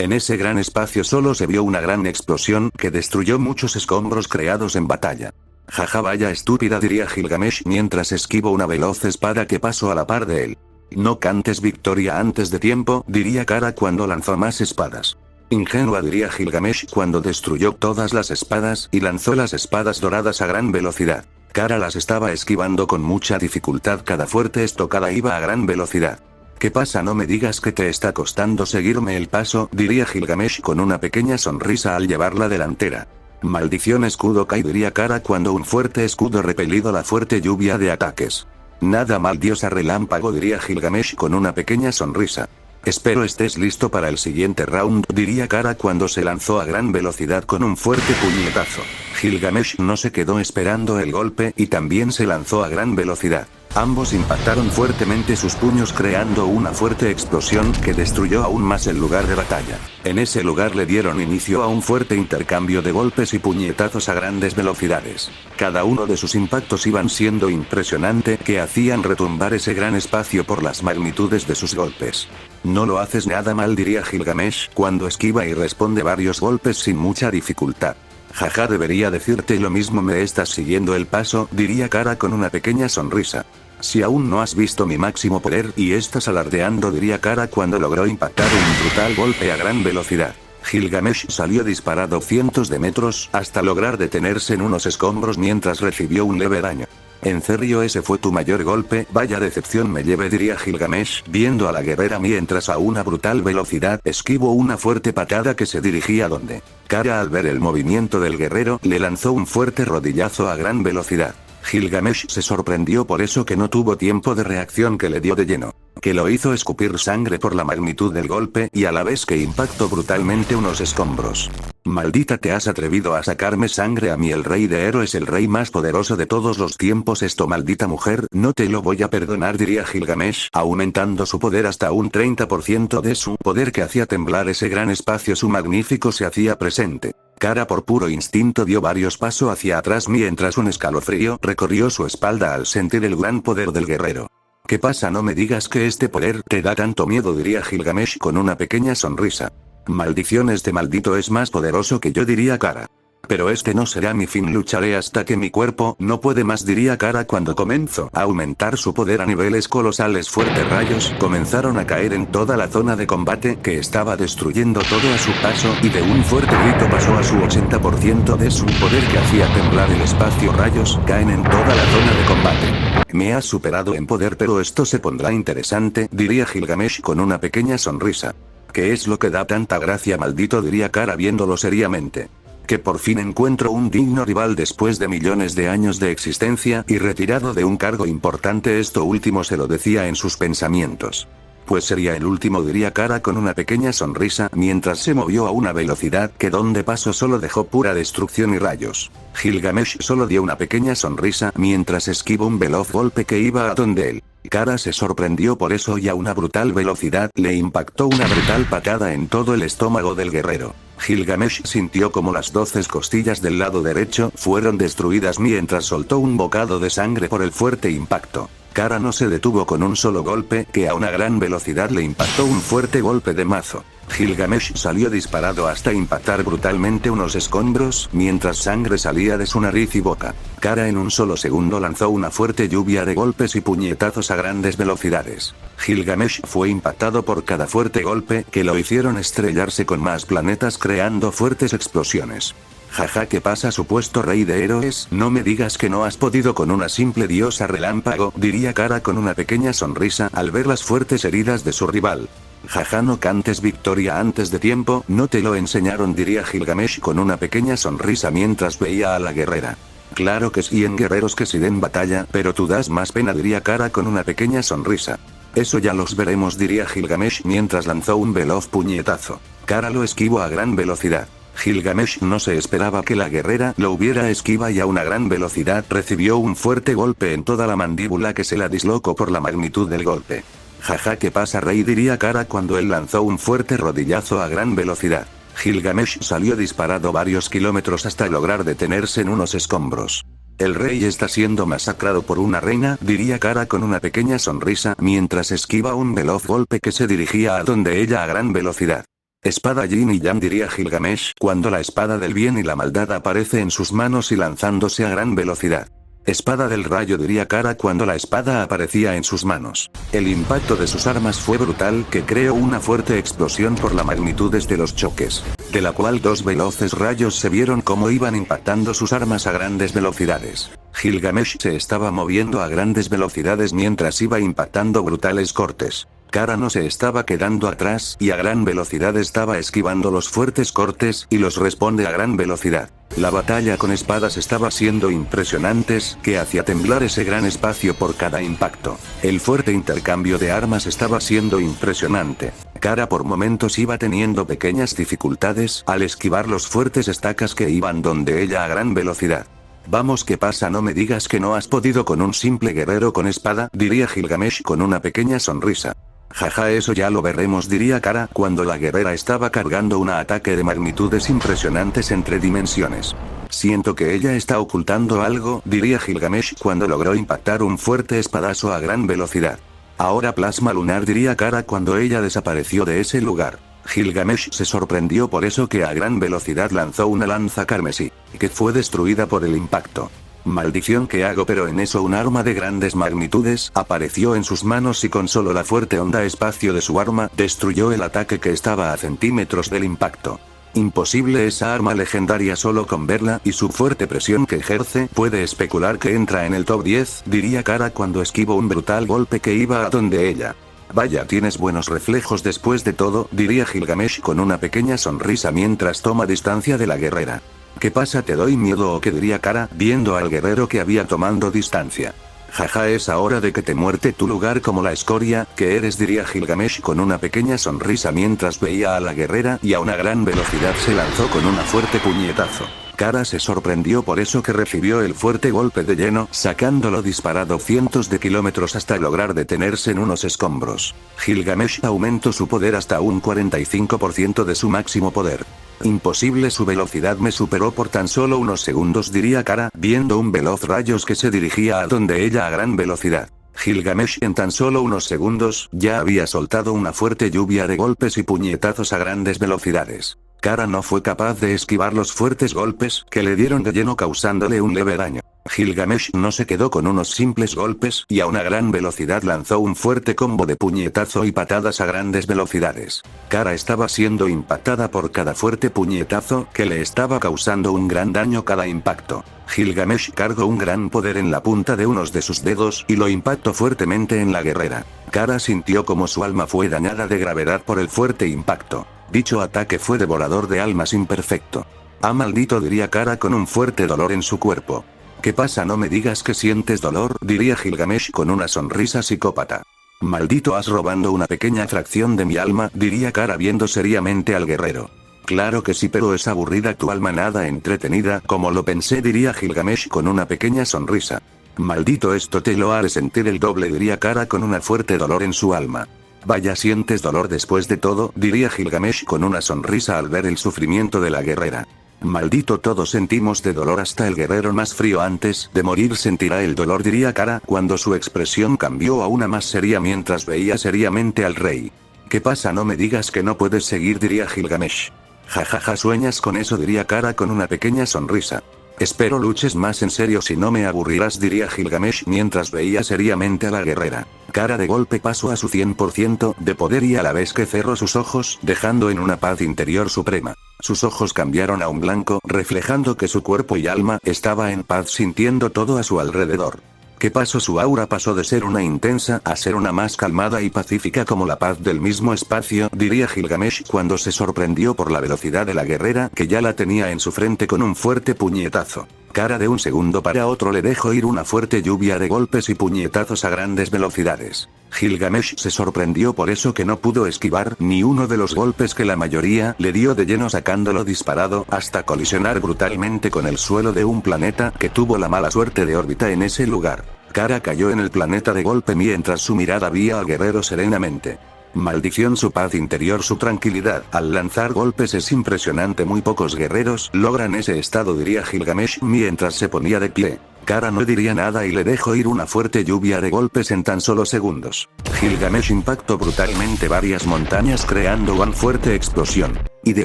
En ese gran espacio solo se vio una gran explosión que destruyó muchos escombros creados en batalla. Jaja, vaya estúpida, diría Gilgamesh mientras esquivo una veloz espada que pasó a la par de él. No cantes victoria antes de tiempo, diría Kara cuando lanzó más espadas. Ingenua, diría Gilgamesh cuando destruyó todas las espadas y lanzó las espadas doradas a gran velocidad. Kara las estaba esquivando con mucha dificultad, cada fuerte estocada iba a gran velocidad. ¿Qué pasa? No me digas que te está costando seguirme el paso, diría Gilgamesh con una pequeña sonrisa al llevar la delantera. Maldición, escudo Kai, diría Kara cuando un fuerte escudo repelido la fuerte lluvia de ataques. Nada mal, diosa relámpago, diría Gilgamesh con una pequeña sonrisa. Espero estés listo para el siguiente round, diría Kara cuando se lanzó a gran velocidad con un fuerte puñetazo. Gilgamesh no se quedó esperando el golpe y también se lanzó a gran velocidad. Ambos impactaron fuertemente sus puños creando una fuerte explosión que destruyó aún más el lugar de batalla. En ese lugar le dieron inicio a un fuerte intercambio de golpes y puñetazos a grandes velocidades. Cada uno de sus impactos iban siendo impresionante, que hacían retumbar ese gran espacio por las magnitudes de sus golpes. No lo haces nada mal, diría Gilgamesh cuando esquiva y responde varios golpes sin mucha dificultad. Jaja, debería decirte lo mismo, me estás siguiendo el paso, diría Kara con una pequeña sonrisa. Si aún no has visto mi máximo poder y estás alardeando, diría Kara cuando logró impactar un brutal golpe a gran velocidad. Gilgamesh salió disparado cientos de metros hasta lograr detenerse en unos escombros mientras recibió un leve daño. ¿En serio ese fue tu mayor golpe? Vaya decepción me lleve, diría Gilgamesh viendo a la guerrera mientras a una brutal velocidad esquivó una fuerte patada que se dirigía a donde. Kara, al ver el movimiento del guerrero, le lanzó un fuerte rodillazo a gran velocidad. Gilgamesh se sorprendió por eso que no tuvo tiempo de reacción, que le dio de lleno, que lo hizo escupir sangre por la magnitud del golpe y a la vez que impactó brutalmente unos escombros. Maldita, te has atrevido a sacarme sangre a mí, el rey de héroes, el rey más poderoso de todos los tiempos, esto maldita mujer, no te lo voy a perdonar, diría Gilgamesh aumentando su poder hasta un 30% de su poder que hacía temblar ese gran espacio, su magnífico se hacía presente. Kara por puro instinto dio varios pasos hacia atrás mientras un escalofrío recorrió su espalda al sentir el gran poder del guerrero. ¿Qué pasa? No me digas que este poder te da tanto miedo, diría Gilgamesh con una pequeña sonrisa. Maldición, este maldito es más poderoso que yo, diría Kara. Pero este no será mi fin, lucharé hasta que mi cuerpo no puede más, diría Kara cuando comenzó a aumentar su poder a niveles colosales. Fuertes rayos comenzaron a caer en toda la zona de combate que estaba destruyendo todo a su paso y de un fuerte grito pasó a su 80% de su poder que hacía temblar el espacio. Rayos caen en toda la zona de combate. Me has superado en poder, pero esto se pondrá interesante, diría Gilgamesh con una pequeña sonrisa. ¿Qué es lo que da tanta gracia, maldito?, diría Kara viéndolo seriamente. Que por fin encuentro un digno rival después de millones de años de existencia y retirado de un cargo importante. Esto último se lo decía en sus pensamientos. Pues sería el último, diría Kara con una pequeña sonrisa mientras se movió a una velocidad que donde pasó solo dejó pura destrucción y rayos. Gilgamesh solo dio una pequeña sonrisa mientras esquivó un veloz golpe que iba a donde él. Kara se sorprendió por eso y a una brutal velocidad le impactó una brutal patada en todo el estómago del guerrero. Gilgamesh sintió como las 12 costillas del lado derecho fueron destruidas mientras soltó un bocado de sangre por el fuerte impacto. Kara no se detuvo con un solo golpe que a una gran velocidad le impactó un fuerte golpe de mazo. Gilgamesh salió disparado hasta impactar brutalmente unos escombros mientras sangre salía de su nariz y boca. Kara en un solo segundo lanzó una fuerte lluvia de golpes y puñetazos a grandes velocidades. Gilgamesh fue impactado por cada fuerte golpe que lo hicieron estrellarse con más planetas creando fuertes explosiones. Jaja, ¿qué pasa, supuesto rey de héroes? No me digas que no has podido con una simple diosa relámpago, diría Kara con una pequeña sonrisa al ver las fuertes heridas de su rival. Jaja, no cantes victoria antes de tiempo, no te lo enseñaron, diría Gilgamesh con una pequeña sonrisa mientras veía a la guerrera. Claro que sí, en guerreros que sí den batalla, pero tú das más pena, diría Kara con una pequeña sonrisa. Eso ya los veremos, diría Gilgamesh mientras lanzó un veloz puñetazo. Kara lo esquivó a gran velocidad. Gilgamesh no se esperaba que la guerrera lo hubiera esquiva y a una gran velocidad recibió un fuerte golpe en toda la mandíbula que se la dislocó por la magnitud del golpe. Jaja, ¿qué pasa, rey?, diría Kara cuando él lanzó un fuerte rodillazo a gran velocidad. Gilgamesh salió disparado varios kilómetros hasta lograr detenerse en unos escombros. El rey está siendo masacrado por una reina, diría Kara con una pequeña sonrisa mientras esquiva un veloz golpe que se dirigía a donde ella a gran velocidad. Espada Yin y Yang, diría Gilgamesh, cuando la espada del bien y la maldad aparece en sus manos y lanzándose a gran velocidad. Espada del rayo, diría Kara cuando la espada aparecía en sus manos. El impacto de sus armas fue brutal, que creó una fuerte explosión por la magnitud de los choques, de la cual dos veloces rayos se vieron cómo iban impactando sus armas a grandes velocidades. Gilgamesh se estaba moviendo a grandes velocidades mientras iba impactando brutales cortes. Kara no se estaba quedando atrás y a gran velocidad estaba esquivando los fuertes cortes y los responde a gran velocidad. La batalla con espadas estaba siendo impresionantes, que hacía temblar ese gran espacio por cada impacto. El fuerte intercambio de armas estaba siendo impresionante. Kara por momentos iba teniendo pequeñas dificultades al esquivar los fuertes estacas que iban donde ella a gran velocidad. Vamos, ¿qué pasa? No me digas que no has podido con un simple guerrero con espada, diría Gilgamesh con una pequeña sonrisa. Jaja, eso ya lo veremos, diría Kara cuando la guerrera estaba cargando un ataque de magnitudes impresionantes entre dimensiones. Siento que ella está ocultando algo, diría Gilgamesh cuando logró impactar un fuerte espadazo a gran velocidad. Ahora plasma lunar, diría Kara cuando ella desapareció de ese lugar. Gilgamesh se sorprendió por eso que a gran velocidad lanzó una lanza carmesí, que fue destruida por el impacto. Maldición, que hago, pero en eso un arma de grandes magnitudes apareció en sus manos y con solo la fuerte onda espacio de su arma destruyó el ataque que estaba a centímetros del impacto. Imposible, esa arma legendaria solo con verla y su fuerte presión que ejerce puede especular que entra en el top 10, diría Kara cuando esquivó un brutal golpe que iba a donde ella. Vaya, tienes buenos reflejos después de todo, diría Gilgamesh con una pequeña sonrisa mientras toma distancia de la guerrera. ¿Qué pasa? ¿Te doy miedo o qué?, diría Kara, viendo al guerrero que había tomando distancia. Jaja, es hora de que te muerte tu lugar como la escoria que eres, diría Gilgamesh con una pequeña sonrisa mientras veía a la guerrera y a una gran velocidad se lanzó con una fuerte puñetazo. Kara se sorprendió por eso que recibió el fuerte golpe de lleno, sacándolo disparado cientos de kilómetros hasta lograr detenerse en unos escombros. Gilgamesh aumentó su poder hasta un 45% de su máximo poder. Imposible, su velocidad me superó por tan solo unos segundos, diría Kara, viendo un veloz rayos que se dirigía a donde ella a gran velocidad. Gilgamesh en tan solo unos segundos, ya había soltado una fuerte lluvia de golpes y puñetazos a grandes velocidades. Kara no fue capaz de esquivar los fuertes golpes que le dieron de lleno causándole un leve daño. Gilgamesh no se quedó con unos simples golpes y a una gran velocidad lanzó un fuerte combo de puñetazo y patadas a grandes velocidades. Kara estaba siendo impactada por cada fuerte puñetazo que le estaba causando un gran daño cada impacto. Gilgamesh cargó un gran poder en la punta de unos de sus dedos y lo impactó fuertemente en la guerrera. Kara sintió como su alma fue dañada de gravedad por el fuerte impacto. Dicho ataque fue devorador de almas imperfecto. Ah, maldito, diría Kara con un fuerte dolor en su cuerpo. ¿Qué pasa? No me digas que sientes dolor, diría Gilgamesh con una sonrisa psicópata. Maldito, has robando una pequeña fracción de mi alma, diría Kara viendo seriamente al guerrero. Claro que sí, pero es aburrida tu alma, nada entretenida, como lo pensé, diría Gilgamesh con una pequeña sonrisa. Maldito, esto te lo haré sentir el doble, diría Kara con una fuerte dolor en su alma. Vaya, sientes dolor después de todo, diría Gilgamesh con una sonrisa al ver el sufrimiento de la guerrera. Maldito, todos sentimos de dolor, hasta el guerrero más frío antes de morir sentirá el dolor, diría Kara cuando su expresión cambió a una más seria mientras veía seriamente al rey. ¿Qué pasa? No me digas que no puedes seguir, diría Gilgamesh. Jajaja, sueñas con eso, diría Kara con una pequeña sonrisa. Espero luches más en serio, si no me aburrirás, diría Gilgamesh mientras veía seriamente a la guerrera. Kara de golpe pasó a su 100% de poder y a la vez que cerró sus ojos, dejando en una paz interior suprema. Sus ojos cambiaron a un blanco, reflejando que su cuerpo y alma estaba en paz, sintiendo todo a su alrededor. ¿Qué pasó? Su aura pasó de ser una intensa a ser una más calmada y pacífica como la paz del mismo espacio, diría Gilgamesh cuando se sorprendió por la velocidad de la guerrera que ya la tenía en su frente con un fuerte puñetazo. Kara de un segundo para otro le dejó ir una fuerte lluvia de golpes y puñetazos a grandes velocidades. Gilgamesh se sorprendió por eso que no pudo esquivar ni uno de los golpes que la mayoría le dio de lleno, sacándolo disparado hasta colisionar brutalmente con el suelo de un planeta que tuvo la mala suerte de órbita en ese lugar. Kara cayó en el planeta de golpe mientras su mirada veía al guerrero serenamente. Maldición, su paz interior, su tranquilidad al lanzar golpes es impresionante, muy pocos guerreros logran ese estado, diría Gilgamesh mientras se ponía de pie. Kara no diría nada y le dejó ir una fuerte lluvia de golpes en tan solo segundos. Gilgamesh impactó brutalmente varias montañas creando una fuerte explosión. Y de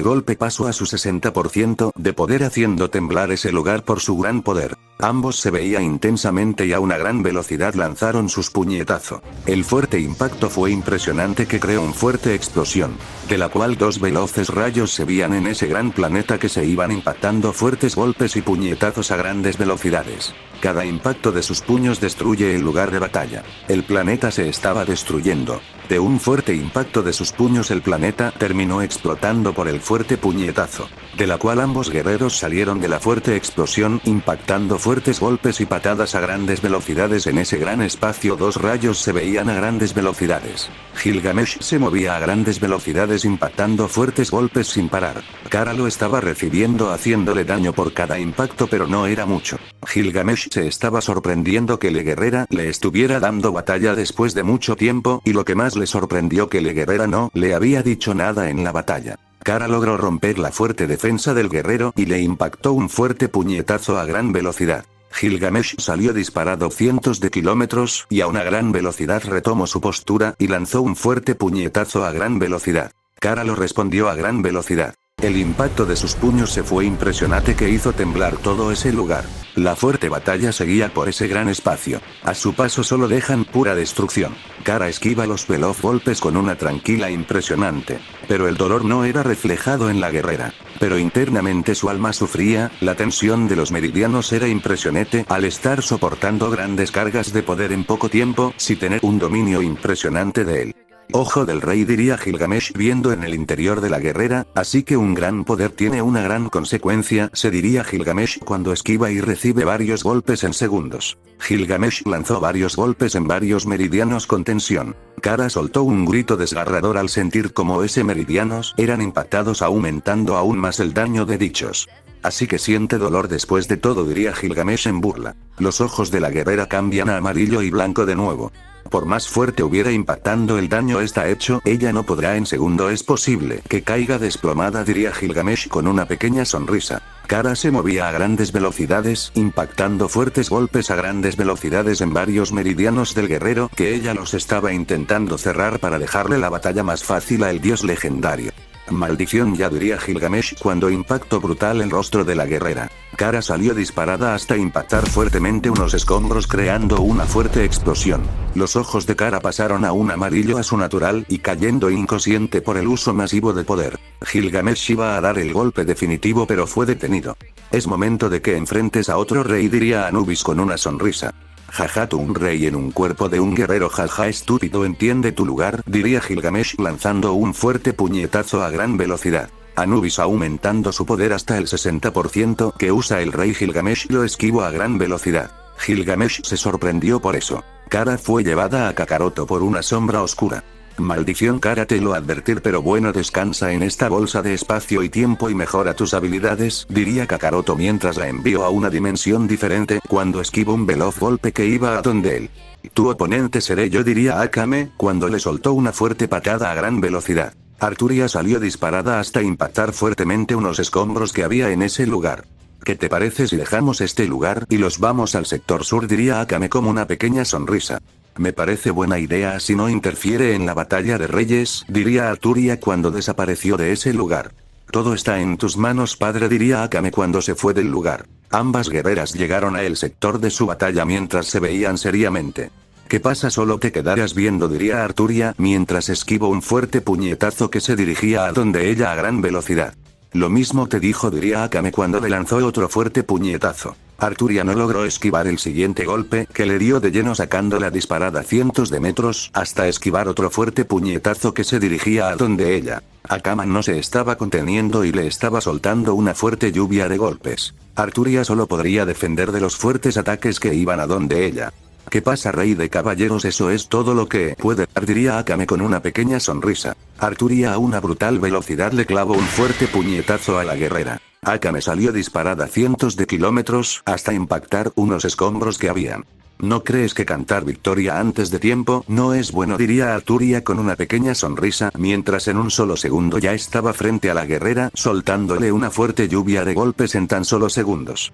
golpe pasó a su 60% de poder haciendo temblar ese lugar por su gran poder. Ambos se veían intensamente y a una gran velocidad lanzaron sus puñetazos. El fuerte impacto fue impresionante que creó una fuerte explosión, de la cual dos veloces rayos se veían en ese gran planeta que se iban impactando fuertes golpes y puñetazos a grandes velocidades. Cada impacto de sus puños destruye el lugar de batalla. El planeta se estaba destruyendo. De un fuerte impacto de sus puños el planeta terminó explotando por el fuerte puñetazo, de la cual ambos guerreros salieron de la fuerte explosión impactando fuertes golpes y patadas a grandes velocidades en ese gran espacio. Dos rayos se veían a grandes velocidades. Gilgamesh se movía a grandes velocidades impactando fuertes golpes sin parar. Kara lo estaba recibiendo haciéndole daño por cada impacto pero no era mucho. Gilgamesh se estaba sorprendiendo que la guerrera le estuviera dando batalla después de mucho tiempo y lo que más le sorprendió que la guerrera no le había dicho nada en la batalla. Kara logró romper la fuerte defensa del guerrero y le impactó un fuerte puñetazo a gran velocidad. Gilgamesh salió disparado cientos de kilómetros y a una gran velocidad retomó su postura y lanzó un fuerte puñetazo a gran velocidad. Kara lo respondió a gran velocidad. El impacto de sus puños se fue impresionante que hizo temblar todo ese lugar. La fuerte batalla seguía por ese gran espacio. A su paso solo dejan pura destrucción. Kara esquiva los veloz golpes con una tranquila impresionante. Pero el dolor no era reflejado en la guerrera. Pero internamente su alma sufría, la tensión de los meridianos era impresionante al estar soportando grandes cargas de poder en poco tiempo, sin tener un dominio impresionante de él. Ojo del rey diría Gilgamesh viendo en el interior de la guerrera, así que un gran poder tiene una gran consecuencia, se diría Gilgamesh cuando esquiva y recibe varios golpes en segundos. Gilgamesh lanzó varios golpes en varios meridianos con tensión. Kara soltó un grito desgarrador al sentir como ese meridianos eran impactados aumentando aún más el daño de dichos. Así que siente dolor después de todo diría Gilgamesh en burla. Los ojos de la guerrera cambian a amarillo y blanco de nuevo. Por más fuerte hubiera impactando el daño está hecho, ella no podrá en segundo es posible que caiga desplomada diría Gilgamesh con una pequeña sonrisa. Kara se movía a grandes velocidades, impactando fuertes golpes a grandes velocidades en varios meridianos del guerrero que ella los estaba intentando cerrar para dejarle la batalla más fácil al dios legendario. Maldición ya diría Gilgamesh cuando impactó brutal el rostro de la guerrera. Kara salió disparada hasta impactar fuertemente unos escombros creando una fuerte explosión. Los ojos de Kara pasaron a un amarillo a su natural y cayendo inconsciente por el uso masivo de poder. Gilgamesh iba a dar el golpe definitivo pero fue detenido. Es momento de que enfrentes a otro rey diría Anubis con una sonrisa. Jaja tú un rey en un cuerpo de un guerrero jaja estúpido entiende tu lugar diría Gilgamesh lanzando un fuerte puñetazo a gran velocidad. Anubis aumentando su poder hasta el 60% que usa el rey Gilgamesh lo esquivó a gran velocidad. Gilgamesh se sorprendió por eso. Kara fue llevada a Kakaroto por una sombra oscura. Maldición Kara te lo advertir pero bueno descansa en esta bolsa de espacio y tiempo y mejora tus habilidades diría Kakaroto mientras la envió a una dimensión diferente cuando esquivó un veloz golpe que iba a donde él. Tu oponente seré yo diría Akame cuando le soltó una fuerte patada a gran velocidad. Arturia salió disparada hasta impactar fuertemente unos escombros que había en ese lugar. ¿Qué te parece si dejamos este lugar y los vamos al sector sur diría Akame con una pequeña sonrisa? Me parece buena idea si no interfiere en la batalla de reyes, diría Arturia cuando desapareció de ese lugar. Todo está en tus manos padre diría Akame cuando se fue del lugar. Ambas guerreras llegaron a el sector de su batalla mientras se veían seriamente. ¿Qué pasa solo te quedarás viendo diría Arturia mientras esquivó un fuerte puñetazo que se dirigía a donde ella a gran velocidad. Lo mismo te dijo diría Akame cuando le lanzó otro fuerte puñetazo. Arturia no logró esquivar el siguiente golpe que le dio de lleno sacándola disparada cientos de metros hasta esquivar otro fuerte puñetazo que se dirigía a donde ella. Akame no se estaba conteniendo y le estaba soltando una fuerte lluvia de golpes. Arturia solo podría defender de los fuertes ataques que iban a donde ella. ¿Qué pasa rey de caballeros? Eso es todo lo que puede dar diría Akame con una pequeña sonrisa. Arturia a una brutal velocidad le clavó un fuerte puñetazo a la guerrera. Akame salió disparada cientos de kilómetros hasta impactar unos escombros que habían. ¿No crees que cantar victoria antes de tiempo no es bueno? Diría Arturia con una pequeña sonrisa mientras en un solo segundo ya estaba frente a la guerrera soltándole una fuerte lluvia de golpes en tan solo segundos.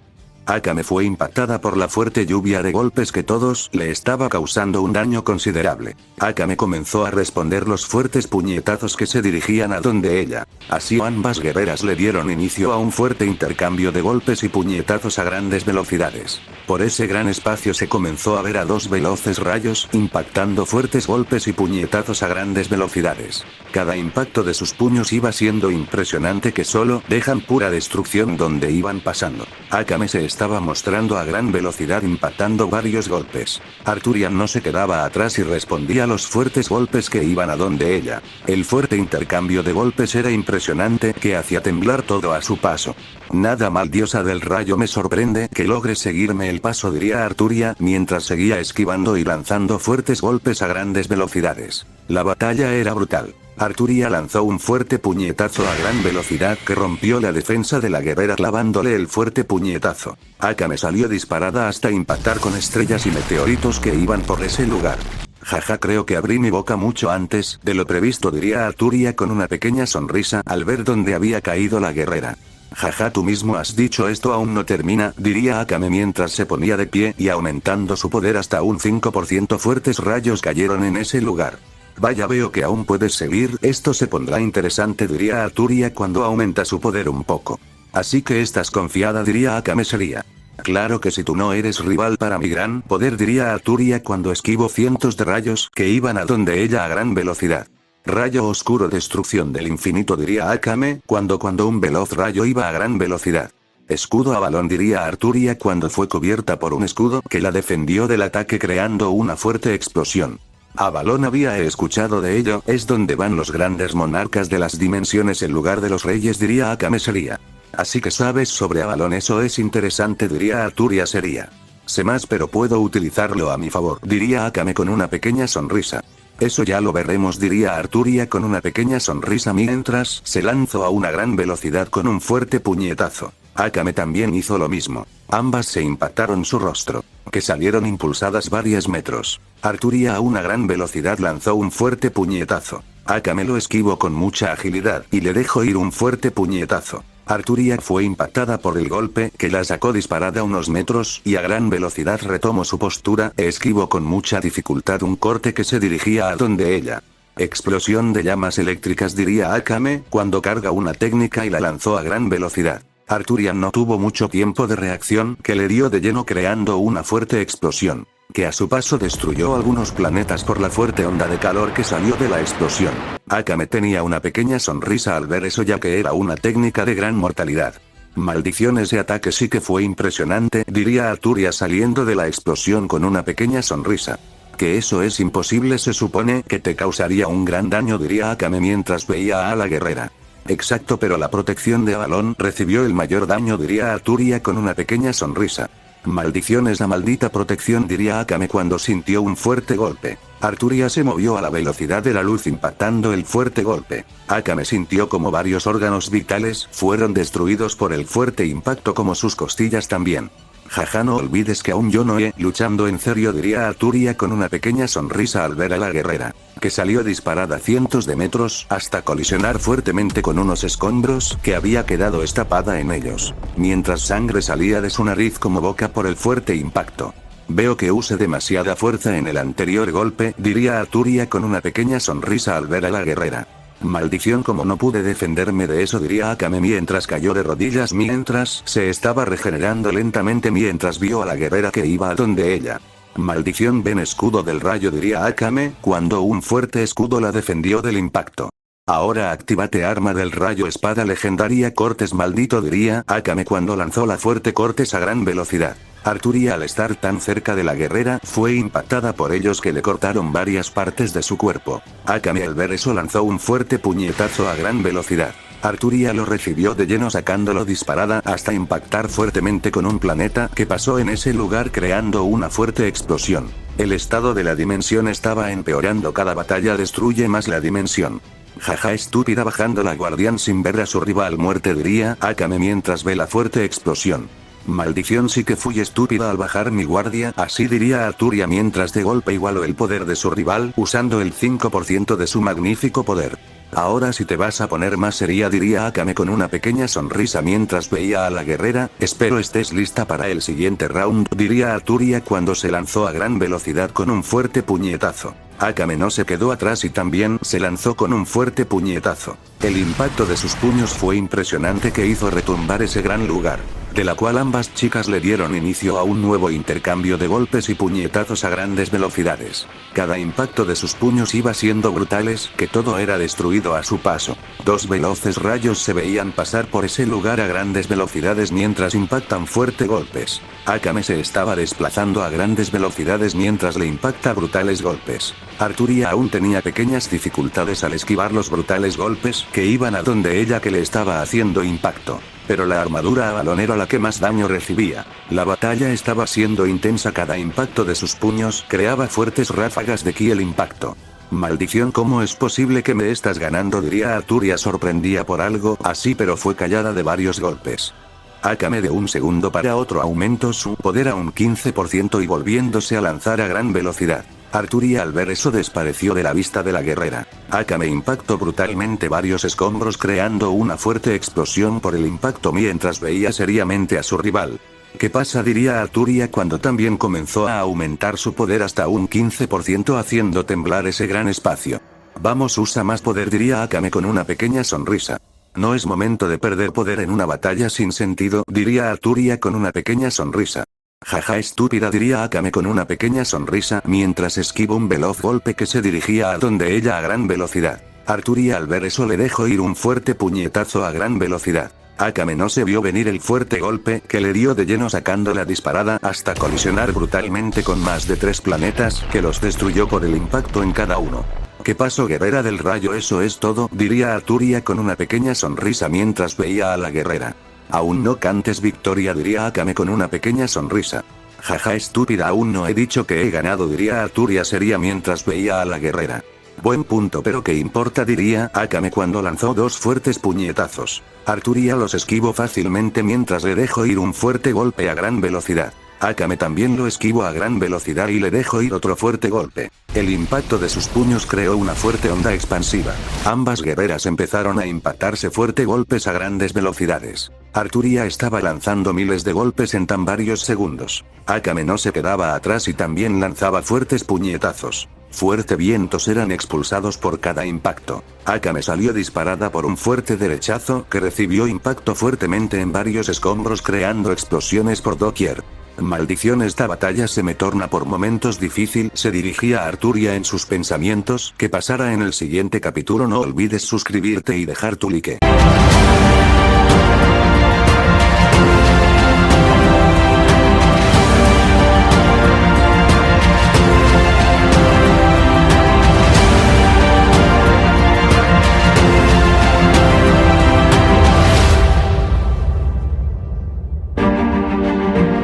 Akame fue impactada por la fuerte lluvia de golpes que todos le estaba causando un daño considerable. Akame comenzó a responder los fuertes puñetazos que se dirigían a donde ella. Así ambas guerreras le dieron inicio a un fuerte intercambio de golpes y puñetazos a grandes velocidades. Por ese gran espacio se comenzó a ver a dos veloces rayos impactando fuertes golpes y puñetazos a grandes velocidades. Cada impacto de sus puños iba siendo impresionante, que solo dejan pura destrucción donde iban pasando. Akame se estaba mostrando a gran velocidad impactando varios golpes. Arthurian no se quedaba atrás y respondía a los fuertes golpes que iban a donde ella. El fuerte intercambio de golpes era impresionante, que hacía temblar todo a su paso. Nada mal, diosa del rayo, me sorprende que logres seguirme el paso, diría Arturia mientras seguía esquivando y lanzando fuertes golpes a grandes velocidades. La batalla era brutal. Arturia lanzó un fuerte puñetazo a gran velocidad que rompió la defensa de la guerrera clavándole el fuerte puñetazo. Akame salió disparada hasta impactar con estrellas y meteoritos que iban por ese lugar. Jaja, creo que abrí mi boca mucho antes de lo previsto, diría Arturia con una pequeña sonrisa al ver dónde había caído la guerrera. Jaja, tú mismo has dicho, esto aún no termina, diría Akame mientras se ponía de pie y aumentando su poder hasta un 5%. Fuertes rayos cayeron en ese lugar. Vaya, veo que aún puedes seguir, esto se pondrá interesante, diría Arturia cuando aumenta su poder un poco. Así que estás confiada, diría Akame seria. Claro que si tú no eres rival para mi gran poder, diría Arturia cuando esquivo cientos de rayos que iban a donde ella a gran velocidad. Rayo oscuro, destrucción del infinito, diría Akame cuando un veloz rayo iba a gran velocidad. Escudo a balón, diría Arturia cuando fue cubierta por un escudo que la defendió del ataque creando una fuerte explosión. Avalón, había escuchado de ello, es donde van los grandes monarcas de las dimensiones en lugar de los reyes, diría Akame seria. Así que sabes sobre Avalón, eso es interesante, diría Arturia seria. Sé más, pero puedo utilizarlo a mi favor, diría Akame con una pequeña sonrisa. Eso ya lo veremos, diría Arturia con una pequeña sonrisa mientras se lanzó a una gran velocidad con un fuerte puñetazo. Akame también hizo lo mismo. Ambas se impactaron su rostro, que salieron impulsadas varios metros. Arturia a una gran velocidad lanzó un fuerte puñetazo. Akame lo esquivó con mucha agilidad y le dejó ir un fuerte puñetazo. Arturia fue impactada por el golpe que la sacó disparada unos metros y a gran velocidad retomó su postura e esquivó con mucha dificultad un corte que se dirigía a donde ella. Explosión de llamas eléctricas, diría Akame cuando carga una técnica y la lanzó a gran velocidad. Arturia no tuvo mucho tiempo de reacción, que le dio de lleno creando una fuerte explosión, que a su paso destruyó algunos planetas por la fuerte onda de calor que salió de la explosión. Akame tenía una pequeña sonrisa al ver eso, ya que era una técnica de gran mortalidad. Maldiciones de ataque, sí que fue impresionante, diría Arturia saliendo de la explosión con una pequeña sonrisa. Que eso es imposible, se supone que te causaría un gran daño, diría Akame mientras veía a la guerrera. Exacto, pero la protección de Avalón recibió el mayor daño, diría Arturia con una pequeña sonrisa. Maldiciones, la maldita protección, diría Akame cuando sintió un fuerte golpe. Arturia se movió a la velocidad de la luz impactando el fuerte golpe. Akame sintió como varios órganos vitales fueron destruidos por el fuerte impacto, como sus costillas también. Jaja, no olvides que aún yo no he luchando en serio, diría Arturia con una pequeña sonrisa al ver a la guerrera, que salió disparada cientos de metros hasta colisionar fuertemente con unos escombros que había quedado estapada en ellos, mientras sangre salía de su nariz como boca por el fuerte impacto. Veo que use demasiada fuerza en el anterior golpe, diría Arturia con una pequeña sonrisa al ver a la guerrera. Maldición, como no pude defenderme de eso, diría Akame mientras cayó de rodillas mientras se estaba regenerando lentamente mientras vio a la guerrera que iba a donde ella. Maldición, ven escudo del rayo, diría Akame cuando un fuerte escudo la defendió del impacto. Ahora actívate arma del rayo, espada legendaria cortes, maldito, diría Akame cuando lanzó la fuerte cortes a gran velocidad. Arturia, al estar tan cerca de la guerrera, fue impactada por ellos que le cortaron varias partes de su cuerpo. Akame al ver eso lanzó un fuerte puñetazo a gran velocidad. Arturia lo recibió de lleno sacándolo disparada hasta impactar fuertemente con un planeta que pasó en ese lugar creando una fuerte explosión. El estado de la dimensión estaba empeorando, cada batalla destruye más la dimensión. Jaja, estúpida, bajando la guardián sin ver a su rival muerte, diría Akame mientras ve la fuerte explosión. Maldición, sí que fui estúpida al bajar mi guardia, así diría Arturia mientras de golpe igualó el poder de su rival usando el 5% de su magnífico poder. Ahora si te vas a poner más seria, diría Akame con una pequeña sonrisa mientras veía a la guerrera. Espero estés lista para el siguiente round, diría Arturia cuando se lanzó a gran velocidad con un fuerte puñetazo. Akame no se quedó atrás y también se lanzó con un fuerte puñetazo. El impacto de sus puños fue impresionante que hizo retumbar ese gran lugar, de la cual ambas chicas le dieron inicio a un nuevo intercambio de golpes y puñetazos a grandes velocidades. Cada impacto de sus puños iba siendo brutales, que todo era destruido a su paso. Dos veloces rayos se veían pasar por ese lugar a grandes velocidades mientras impactan fuertes golpes. Akame se estaba desplazando a grandes velocidades mientras le impacta brutales golpes. Arturia aún tenía pequeñas dificultades al esquivar los brutales golpes que iban a donde ella que le estaba haciendo impacto. Pero la armadura a balón era la que más daño recibía. La batalla estaba siendo intensa, cada impacto de sus puños creaba fuertes ráfagas de ki el impacto. Maldición, ¿cómo es posible que me estás ganando?, diría Arturia sorprendida por algo así, pero fue callada de varios golpes. Akame de un segundo para otro aumentó su poder a un 15% y volviéndose a lanzar a gran velocidad. Arturia al ver eso desapareció de la vista de la guerrera. Akame impactó brutalmente varios escombros creando una fuerte explosión por el impacto mientras veía seriamente a su rival. ¿Qué pasa?, diría Arturia cuando también comenzó a aumentar su poder hasta un 15% haciendo temblar ese gran espacio. Vamos, usa más poder, diría Akame con una pequeña sonrisa. No es momento de perder poder en una batalla sin sentido, diría Arturia con una pequeña sonrisa. Jaja, estúpida, diría Akame con una pequeña sonrisa mientras esquivó un veloz golpe que se dirigía a donde ella a gran velocidad. Arturia al ver eso le dejó ir un fuerte puñetazo a gran velocidad. Akame no se vio venir el fuerte golpe que le dio de lleno sacando la disparada hasta colisionar brutalmente con más de 3 planetas que los destruyó por el impacto en cada uno. ¿Qué pasó, guerrera del rayo? Eso es todo, diría Arturia con una pequeña sonrisa mientras veía a la guerrera. Aún no cantes victoria, diría Akame con una pequeña sonrisa. Jaja, estúpida, aún no he dicho que he ganado, diría Arturia seria mientras veía a la guerrera. Buen punto, pero ¿qué importa?, diría Akame cuando lanzó 2 fuertes puñetazos. Arturia los esquivó fácilmente mientras le dejó ir un fuerte golpe a gran velocidad. Akame también lo esquivó a gran velocidad y le dejó ir otro fuerte golpe. El impacto de sus puños creó una fuerte onda expansiva. Ambas guerreras empezaron a impactarse fuerte golpes a grandes velocidades. Arturia estaba lanzando miles de golpes en tan varios segundos. Akame no se quedaba atrás y también lanzaba fuertes puñetazos. Fuerte vientos eran expulsados por cada impacto. Akame salió disparada por un fuerte derechazo que recibió impacto fuertemente en varios escombros creando explosiones por doquier. Maldición, esta batalla se me torna por momentos difícil, se dirigía a Arturia en sus pensamientos. ¿Qué pasará en el siguiente capítulo? No olvides suscribirte y dejar tu like.